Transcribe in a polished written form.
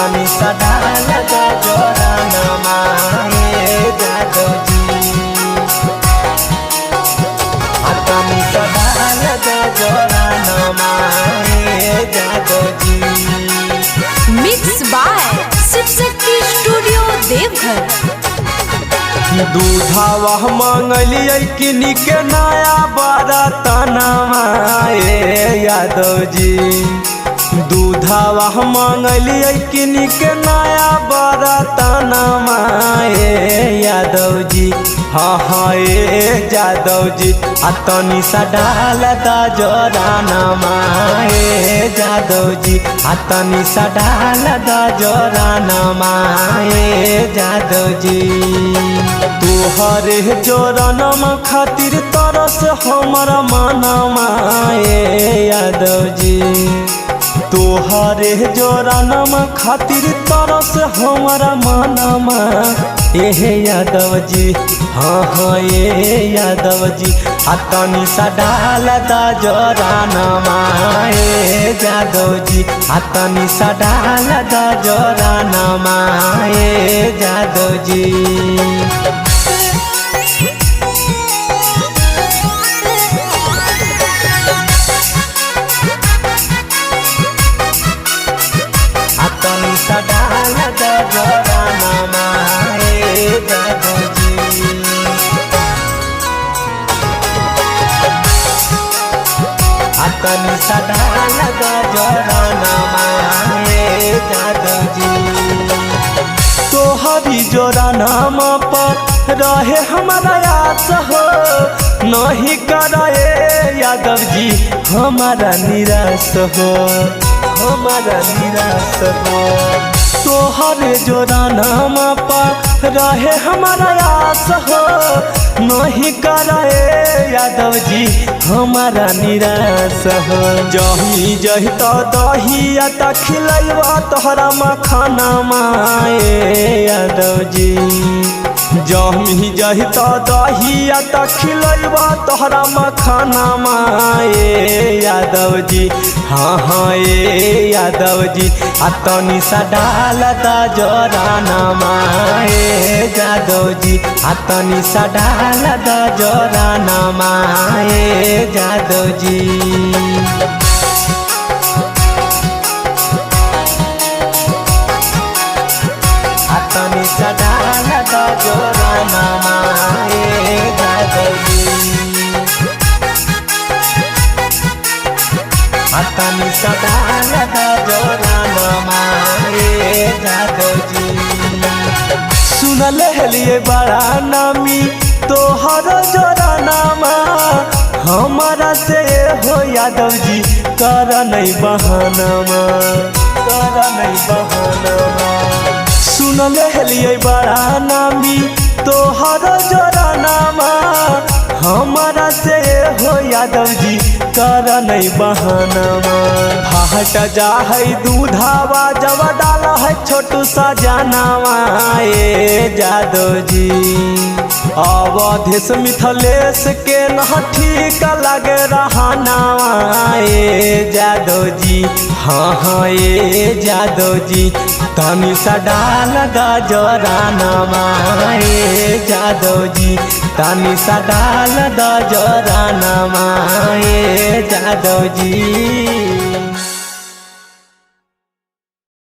तनी सा डाल दा जोरानमा ए जादव जी, तनी सा डाल दा जोरानमा ए Jadav ji. Mix by Shivshakti studio Deoghar. दूधावा मांगलिए किनी के नया बरतनमा ए यादव जी, दूधावा मांगलिए किनी के नया बरतनमा ए यादव जी। हाँ हाँ ए जादव जी, तनी सा डाल दा जोरानमा ए जादव जी, तनी सा डाल दा जोरानमा ए जादव जी। तोहरे जोरानमा खातिर तरस हमर मनवा ए यादव जी, तोहरे जोरानमा खातिर तरस हमर मनवा ए यादव जी। हाँ हाँ ए यादव जी, तनी सा डाल दा जोरानमा ए जादव जी, तनी सा डाल दा जोरानमा ए जादव जी। तनी सा डाल दा जोरानमा ए जादव जी, तनी सा डाल दा जोरानमा ए जादव जी। तोहरी जोरानमा पर रहे हमारा आस हो, नहीं करे यादव जी हमारा निराश हो, हमारा निराश हो। तोहरे जोरानमा पर रहे हमारा आस हो, नहीं करे यादव जी हमारा निराश हो। जही जही तो दहिया त खिलैबा तोहरा मखानामा ए यादव जी, जही जही तो दहिया त खिलैबा तोहरा मखानामा ए यादव जी। हाँ हाँ ए यादव जी, तनी सा डाल दा जोरानमा ए जादव जी, तनी सा डाल दा जोरानमा ए जादव जी। तनी सा डाल दा जोरानमा ए जादव जी, तनी सा डाल दा जोरानमा ए जादव जी। सुनल हलिए बड़ा नामी तोहर जोरानमा, हमारा से हो यादव जी कर नहीं बहानामा, कर नहीं बहानामा। सुनल हलिए बड़ा नामी तोहर जोरानमा, हमारा से हो यादव जी कर नहीं बहानामा। हट जा है दूधावा जब डाल है छोटू सा जानवा ए जादव जी। अवधेश मिथलेश के न ठीक लगे रहनावा ए जादव जी। हाँ हाँ ए जादव जी, तनी सा डाल दा जोरानमा ए जादव जी, तनी सा डाल दा जोरानमा ए जादव जी।